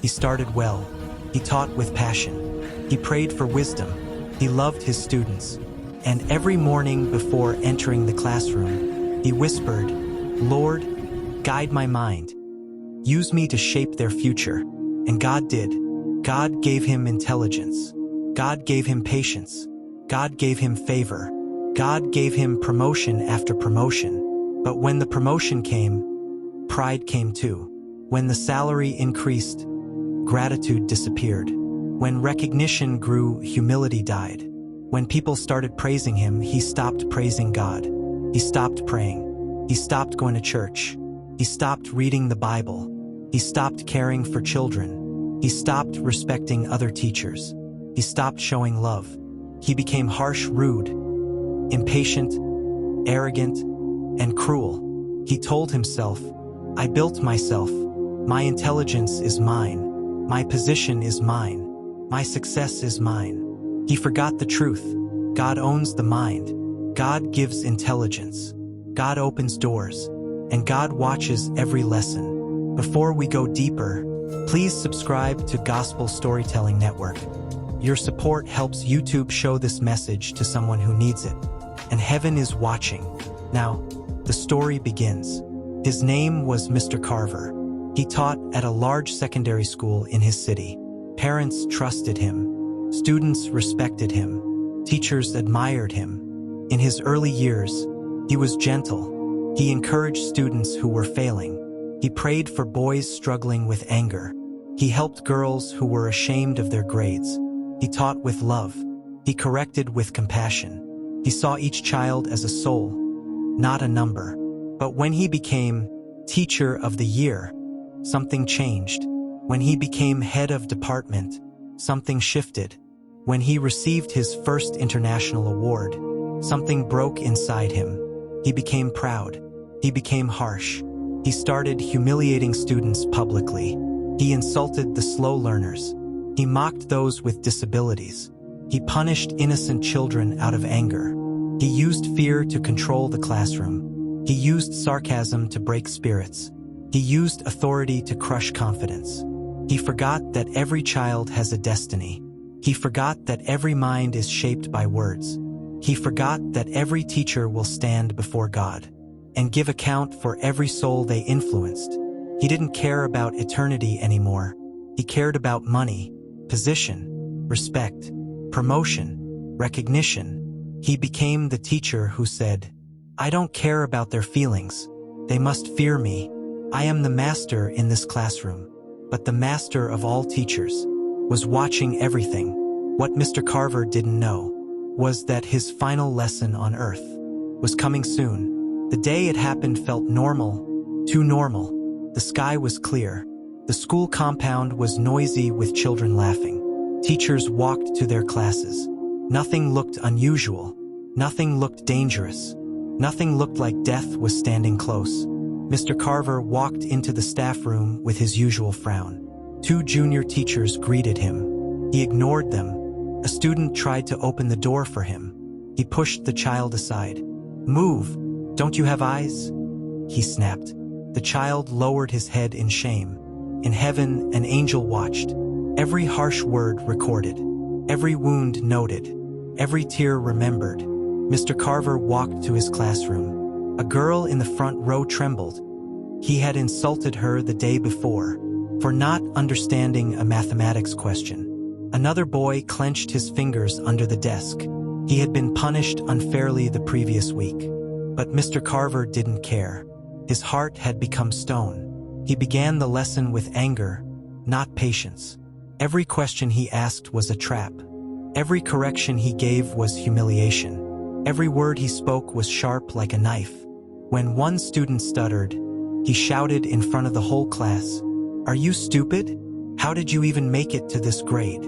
He started well. He taught with passion. He prayed for wisdom. He loved his students. And every morning before entering the classroom, he whispered, "Lord, guide my mind. Use me to shape their future." And God did. God gave him intelligence. God gave him patience. God gave him favor. God gave him promotion after promotion. But when the promotion came, pride came too. When the salary increased, gratitude disappeared. When recognition grew, humility died. When people started praising him, he stopped praising God. He stopped praying. He stopped going to church. He stopped reading the Bible. He stopped caring for children. He stopped respecting other teachers. He stopped showing love. He became harsh, rude, impatient, arrogant, and cruel. He told himself, "I built myself. My intelligence is mine. My position is mine. My success is mine." He forgot the truth. God owns the mind. God gives intelligence. God opens doors. And God watches every lesson. Before we go deeper, please subscribe to Gospel Storytelling Network. Your support helps YouTube show this message to someone who needs it. And heaven is watching. Now, the story begins. His name was Mr. Carver. He taught at a large secondary school in his city. Parents trusted him. Students respected him. Teachers admired him. In his early years, he was gentle. He encouraged students who were failing. He prayed for boys struggling with anger. He helped girls who were ashamed of their grades. He taught with love. He corrected with compassion. He saw each child as a soul, not a number. But when he became Teacher of the Year, something changed. When he became head of department, something shifted. When he received his first international award, something broke inside him. He became proud. He became harsh. He started humiliating students publicly. He insulted the slow learners. He mocked those with disabilities. He punished innocent children out of anger. He used fear to control the classroom. He used sarcasm to break spirits. He used authority to crush confidence. He forgot that every child has a destiny. He forgot that every mind is shaped by words. He forgot that every teacher will stand before God and give account for every soul they influenced. He didn't care about eternity anymore. He cared about money, position, respect, promotion, recognition. He became the teacher who said, "I don't care about their feelings. They must fear me. I am the master in this classroom." But the master of all teachers was watching everything. What Mr. Carver didn't know was that his final lesson on earth was coming soon. The day it happened felt normal, too normal. The sky was clear. The school compound was noisy with children laughing. Teachers walked to their classes. Nothing looked unusual. Nothing looked dangerous. Nothing looked like death was standing close. Mr. Carver walked into the staff room with his usual frown. 2 junior teachers greeted him. He ignored them. A student tried to open the door for him. He pushed the child aside. "Move! Don't you have eyes?" he snapped. The child lowered his head in shame. In heaven, an angel watched. Every harsh word recorded. Every wound noted. Every tear remembered. Mr. Carver walked to his classroom. A girl in the front row trembled. He had insulted her the day before for not understanding a mathematics question. Another boy clenched his fingers under the desk. He had been punished unfairly the previous week. But Mr. Carver didn't care. His heart had become stone. He began the lesson with anger, not patience. Every question he asked was a trap. Every correction he gave was humiliation. Every word he spoke was sharp like a knife. When one student stuttered, he shouted in front of the whole class, "Are you stupid? How did you even make it to this grade?"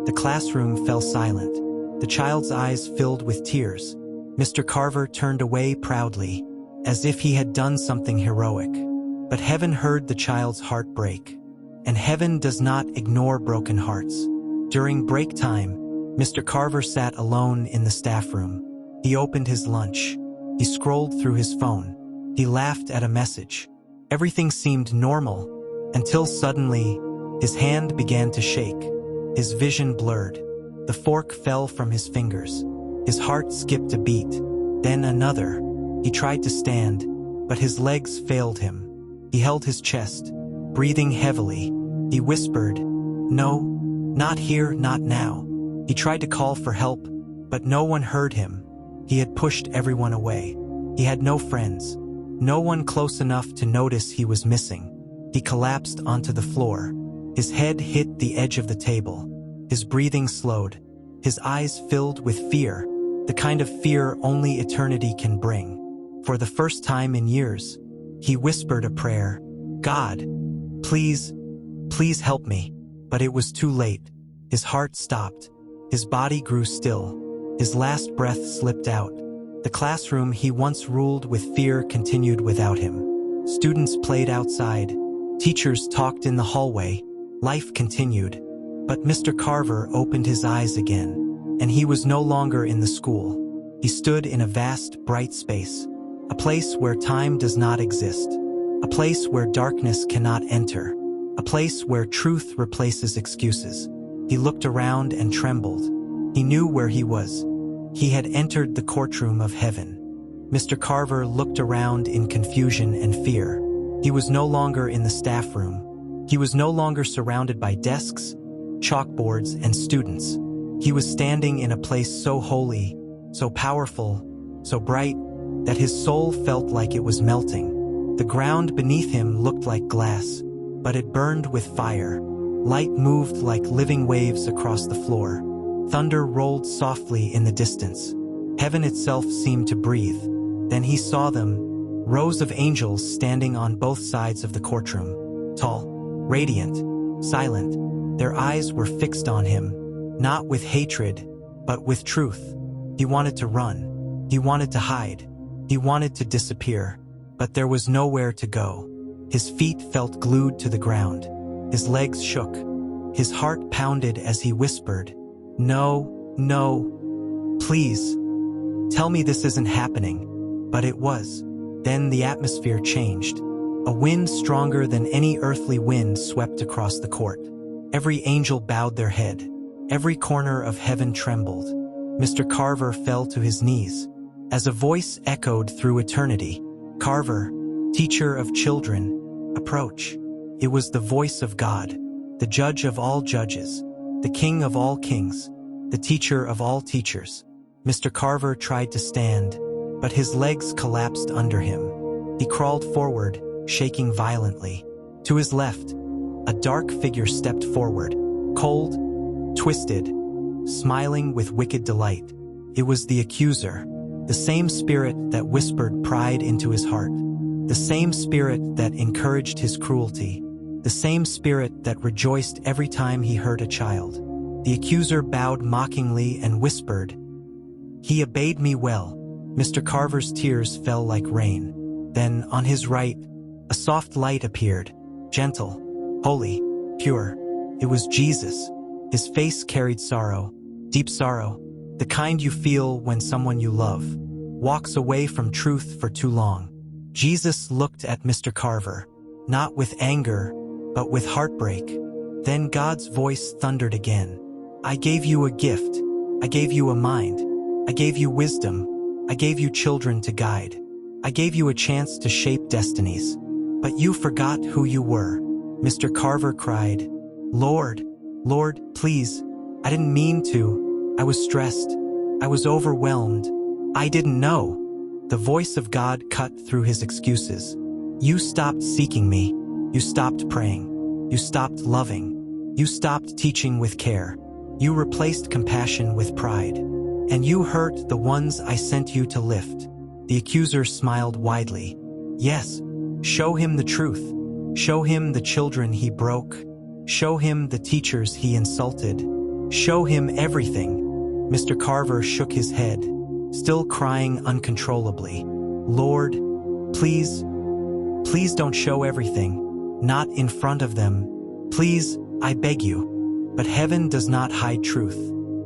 The classroom fell silent. The child's eyes filled with tears. Mr. Carver turned away proudly, as if he had done something heroic. But heaven heard the child's heart break. And heaven does not ignore broken hearts. During break time, Mr. Carver sat alone in the staff room. He opened his lunch. He scrolled through his phone. He laughed at a message. Everything seemed normal, until suddenly, His hand began to shake. His vision blurred. The fork fell from his fingers. His heart skipped a beat, then another. He tried to stand, but his legs failed him. He held his chest, breathing heavily. He whispered, "No, not here, not now." He tried to call for help, but no one heard him. He had pushed everyone away. He had no friends, no one close enough to notice he was missing. He collapsed onto the floor. His head hit the edge of the table. His breathing slowed. His eyes filled with fear, the kind of fear only eternity can bring. For the first time in years, he whispered a prayer. "God, please, please help me." But it was too late. His heart stopped. His body grew still. His last breath slipped out. The classroom he once ruled with fear continued without him. Students played outside. Teachers talked in the hallway. Life continued. But Mr. Carver opened his eyes again, and he was no longer in the school. He stood in a vast, bright space, a place where time does not exist, a place where darkness cannot enter, a place where truth replaces excuses. He looked around and trembled. He knew where he was. He had entered the courtroom of heaven. Mr. Carver looked around in confusion and fear. He was no longer in the staff room. He was no longer surrounded by desks, chalkboards, and students. He was standing in a place so holy, so powerful, so bright, that his soul felt like it was melting. The ground beneath him looked like glass, but it burned with fire. Light moved like living waves across the floor. Thunder rolled softly in the distance. Heaven itself seemed to breathe. Then he saw them, rows of angels standing on both sides of the courtroom. Tall, radiant, silent. Their eyes were fixed on him, not with hatred, but with truth. He wanted to run. He wanted to hide. He wanted to disappear. But there was nowhere to go. His feet felt glued to the ground. His legs shook. His heart pounded as he whispered, "No, no, please, tell me this isn't happening." But it was. Then the atmosphere changed. A wind stronger than any earthly wind swept across the court. Every angel bowed their head. Every corner of heaven trembled. Mr. Carver fell to his knees. As a voice echoed through eternity, "Carver, teacher of children, approach." It was the voice of God, the judge of all judges, the king of all kings, the teacher of all teachers. Mr. Carver tried to stand, but his legs collapsed under him. He crawled forward, shaking violently. To his left, a dark figure stepped forward, cold, twisted, smiling with wicked delight. It was the accuser, the same spirit that whispered pride into his heart, the same spirit that encouraged his cruelty, the same spirit that rejoiced every time he hurt a child. The accuser bowed mockingly and whispered, "He obeyed me well." Mr. Carver's tears fell like rain. Then, on his right, a soft light appeared, gentle, holy, pure. It was Jesus. His face carried sorrow, deep sorrow, the kind you feel when someone you love walks away from truth for too long. Jesus looked at Mr. Carver, not with anger, but with heartbreak. Then God's voice thundered again. "I gave you a gift. I gave you a mind. I gave you wisdom. I gave you children to guide. I gave you a chance to shape destinies. But you forgot who you were." Mr. Carver cried, "Lord, Lord, please, I didn't mean to. I was stressed. I was overwhelmed. I didn't know." The voice of God cut through his excuses. "You stopped seeking me. You stopped praying. You stopped loving. You stopped teaching with care. You replaced compassion with pride. And you hurt the ones I sent you to lift." The accuser smiled widely. "Yes, show him the truth. Show him the children he broke. Show him the teachers he insulted. Show him everything." Mr. Carver shook his head, still crying uncontrollably. "Lord, please, please don't show everything. Not in front of them. Please, I beg you." But heaven does not hide truth.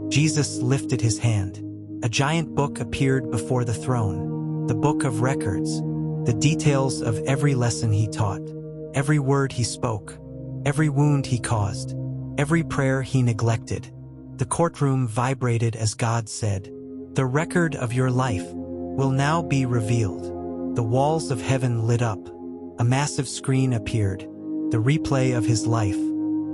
Jesus lifted his hand. A giant book appeared before the throne, the book of records, the details of every lesson he taught, every word he spoke. every wound he caused, every prayer he neglected. The courtroom vibrated as God said, "The record of your life will now be revealed." The walls of heaven lit up. A massive screen appeared. The replay of his life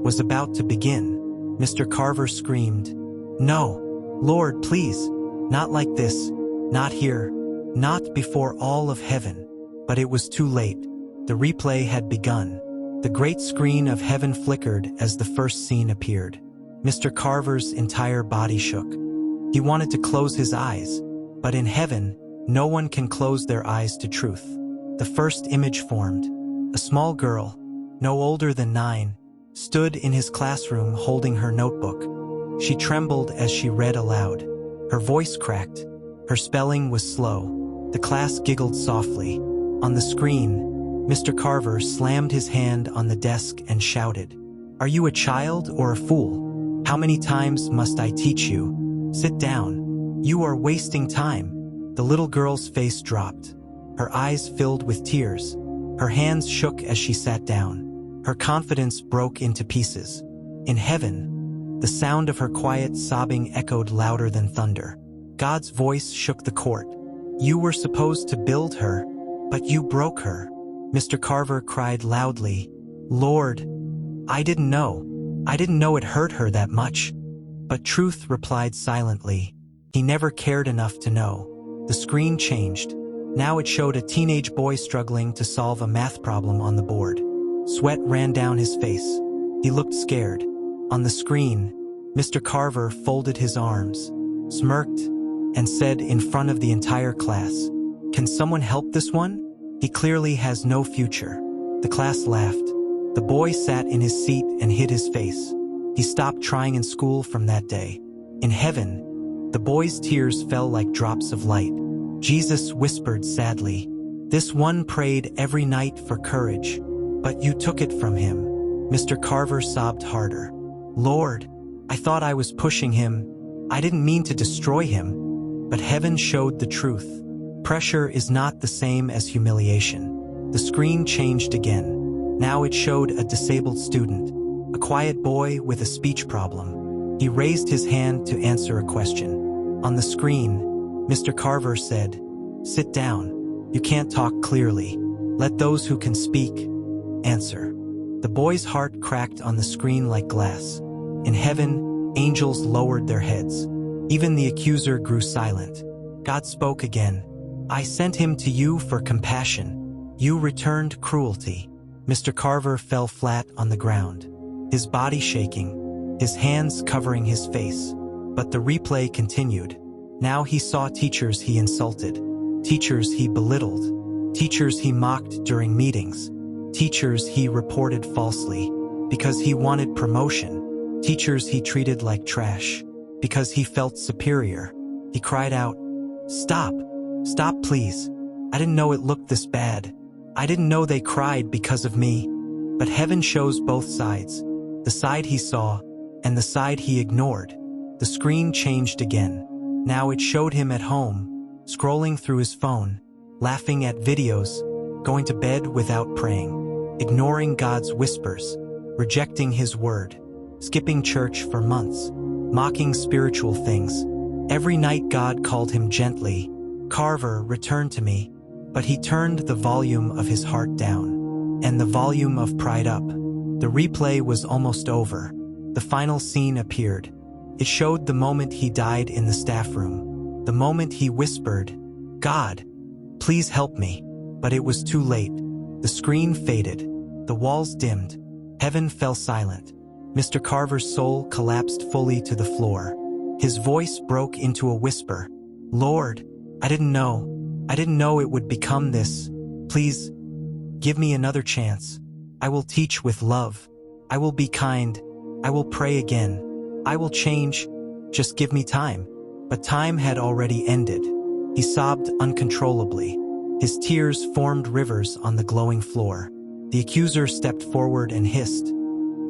was about to begin. Mr. Carver screamed, "No, Lord, please, not like this, not here, not before all of heaven." But it was too late. The replay had begun. The great screen of heaven flickered as the first scene appeared. Mr. Carver's entire body shook. He wanted to close his eyes, but in heaven, no one can close their eyes to truth. The first image formed. A small girl, no older than 9, stood in his classroom holding her notebook. She trembled as she read aloud. Her voice cracked. Her spelling was slow. The class giggled softly. On the screen, Mr. Carver slammed his hand on the desk and shouted, "Are you a child or a fool? How many times must I teach you? Sit down. You are wasting time." The little girl's face dropped. Her eyes filled with tears. Her hands shook as she sat down. Her confidence broke into pieces. In heaven, the sound of her quiet sobbing echoed louder than thunder. God's voice shook the court. "You were supposed to build her, but you broke her." Mr. Carver cried loudly, "Lord, I didn't know. I didn't know it hurt her that much." But truth replied silently. He never cared enough to know. The screen changed. Now it showed a teenage boy struggling to solve a math problem on the board. Sweat ran down his face. He looked scared. On the screen, Mr. Carver folded his arms, smirked, and said in front of the entire class, "Can someone help this one? He clearly has no future." The class laughed. The boy sat in his seat and hid his face. He stopped trying in school from that day. In heaven, the boy's tears fell like drops of light. Jesus whispered sadly, "This one prayed every night for courage, but you took it from him." Mr. Carver sobbed harder. "Lord, I thought I was pushing him. I didn't mean to destroy him." But heaven showed the truth. Pressure is not the same as humiliation. The screen changed again. Now it showed a disabled student, a quiet boy with a speech problem. He raised his hand to answer a question. On the screen, Mr. Carver said, "Sit down. You can't talk clearly. Let those who can speak answer." The boy's heart cracked on the screen like glass. In heaven, angels lowered their heads. Even the accuser grew silent. God spoke again. "I sent him to you for compassion. You returned cruelty." Mr. Carver fell flat on the ground, his body shaking, his hands covering his face. But the replay continued. Now he saw teachers he insulted, teachers he belittled, teachers he mocked during meetings, teachers he reported falsely because he wanted promotion, teachers he treated like trash because he felt superior. He cried out, "Stop! Stop, please! I didn't know it looked this bad. I didn't know they cried because of me." But heaven shows both sides, the side he saw and the side he ignored. The screen changed again. Now it showed him at home, scrolling through his phone, laughing at videos, going to bed without praying, ignoring God's whispers, rejecting his word, skipping church for months, mocking spiritual things. Every night God called him gently, "Carver, return to me." But he turned the volume of his heart down, and the volume of pride up. The replay was almost over. The final scene appeared. It showed the moment he died in the staff room, the moment he whispered, "God, please help me." But it was too late. The screen faded. The walls dimmed. Heaven fell silent. Mr. Carver's soul collapsed fully to the floor. His voice broke into a whisper. "Lord, I didn't know. I didn't know it would become this. Please, give me another chance. I will teach with love. I will be kind. I will pray again. I will change. Just give me time." But time had already ended. He sobbed uncontrollably. His tears formed rivers on the glowing floor. The accuser stepped forward and hissed,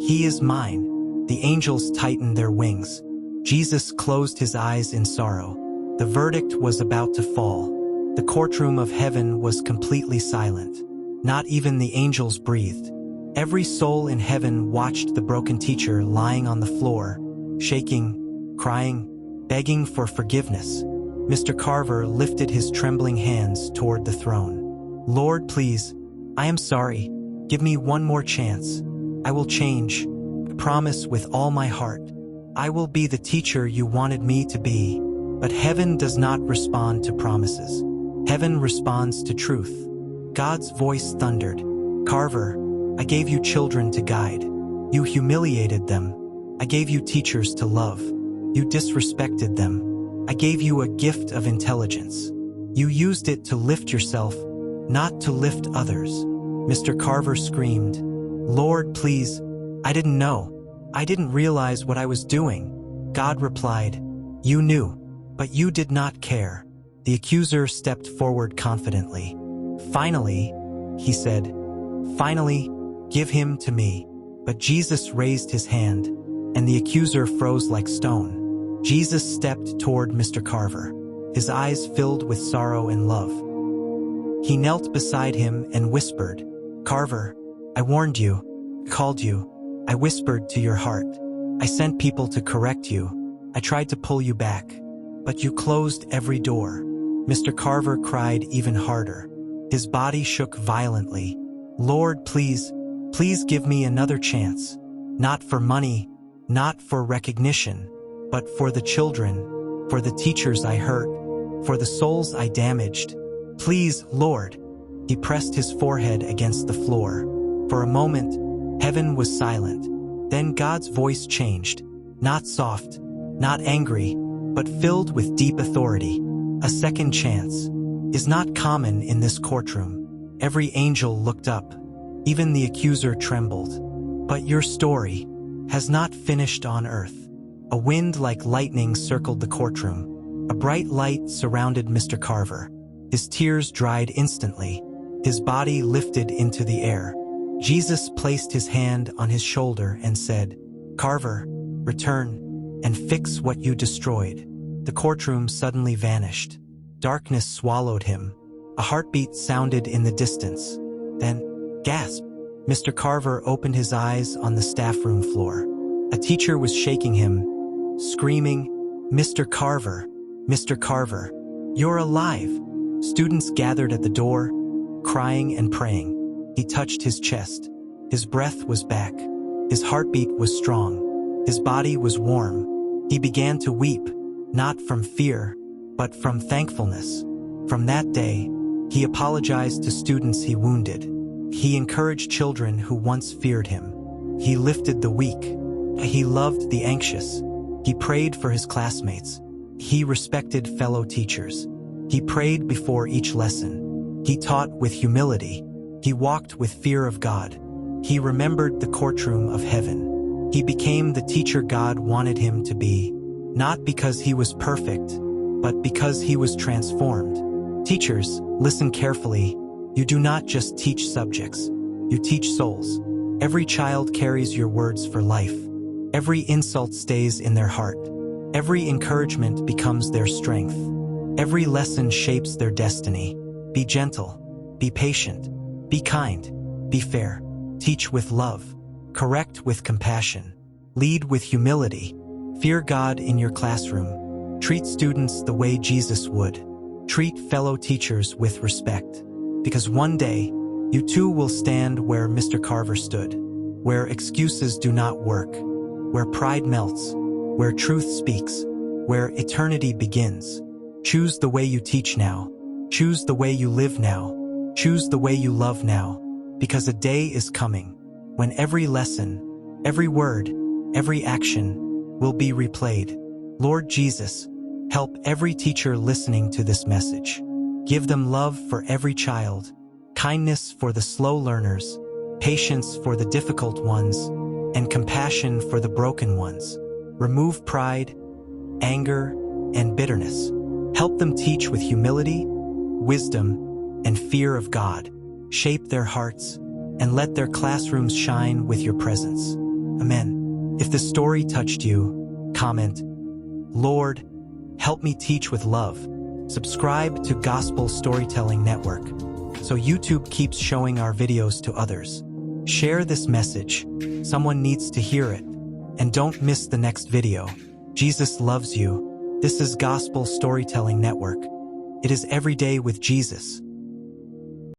"He is mine." The angels tightened their wings. Jesus closed his eyes in sorrow. The verdict was about to fall. The courtroom of heaven was completely silent. Not even the angels breathed. Every soul in heaven watched the broken teacher lying on the floor, shaking, crying, begging for forgiveness. Mr. Carver lifted his trembling hands toward the throne. Lord, please, I am sorry. Give me one more chance. I will change. Promise with all my heart. I will be the teacher you wanted me to be. But heaven does not respond to promises. Heaven responds to truth. God's voice thundered. Carver, I gave you children to guide. You humiliated them. I gave you teachers to love. You disrespected them. I gave you a gift of intelligence. You used it to lift yourself, not to lift others. Mr. Carver screamed, Lord, please, I didn't know. I didn't realize what I was doing. God replied, You knew, but you did not care. The accuser stepped forward confidently. Finally, he said, Finally, give him to me. But Jesus raised his hand, and the accuser froze like stone. Jesus stepped toward Mr. Carver, his eyes filled with sorrow and love. He knelt beside him and whispered, Carver, I warned you, called you, I whispered to your heart. I sent people to correct you. I tried to pull you back, but you closed every door. Mr. Carver cried even harder. His body shook violently. Lord, please give me another chance. Not for money, not for recognition, but for the children, for the teachers I hurt, for the souls I damaged. Please, Lord. He pressed his forehead against the floor. For a moment, heaven was silent. Then God's voice changed, not soft, not angry, but filled with deep authority. A second chance is not common in this courtroom. Every angel looked up. Even the accuser trembled. But your story has not finished on earth. A wind like lightning circled the courtroom. A bright light surrounded Mr. Carver. His tears dried instantly. His body lifted into the air. Jesus placed his hand on his shoulder and said, Carver, return and fix what you destroyed. The courtroom suddenly vanished. Darkness swallowed him. A heartbeat sounded in the distance. Then, gasp! Mr. Carver opened his eyes on the staff room floor. A teacher was shaking him, screaming, Mr. Carver, you're alive. Students gathered at the door, crying and praying. He touched his chest. His breath was back. His heartbeat was strong. His body was warm. He began to weep, not from fear, but from thankfulness. From that day, he apologized to students he wounded. He encouraged children who once feared him. He lifted the weak. He loved the anxious. He prayed for his classmates. He respected fellow teachers. He prayed before each lesson. He taught with humility. He walked with fear of God. He remembered the courtroom of heaven. He became the teacher God wanted him to be, not because he was perfect, but because he was transformed. Teachers, listen carefully. You do not just teach subjects. You teach souls. Every child carries your words for life. Every insult stays in their heart. Every encouragement becomes their strength. Every lesson shapes their destiny. Be gentle. Be patient. Be kind. Be fair. Teach with love. Correct with compassion. Lead with humility. Fear God in your classroom. Treat students the way Jesus would. Treat fellow teachers with respect. Because one day, you too will stand where Mr. Carver stood, where excuses do not work, where pride melts, where truth speaks, where eternity begins. Choose the way you teach now. Choose the way you live now. Choose the way you love now. Because a day is coming when every lesson, every word, every action will be replayed. Lord Jesus, help every teacher listening to this message. Give them love for every child, kindness for the slow learners, patience for the difficult ones, and compassion for the broken ones. Remove pride, anger, and bitterness. Help them teach with humility, wisdom, and fear of God. Shape their hearts, and let their classrooms shine with your presence. Amen. If the story touched you, comment, Lord, help me teach with love. Subscribe to Gospel Storytelling Network so YouTube keeps showing our videos to others. Share this message. Someone needs to hear it. And don't miss the next video. Jesus loves you. This is Gospel Storytelling Network. It is every day with Jesus.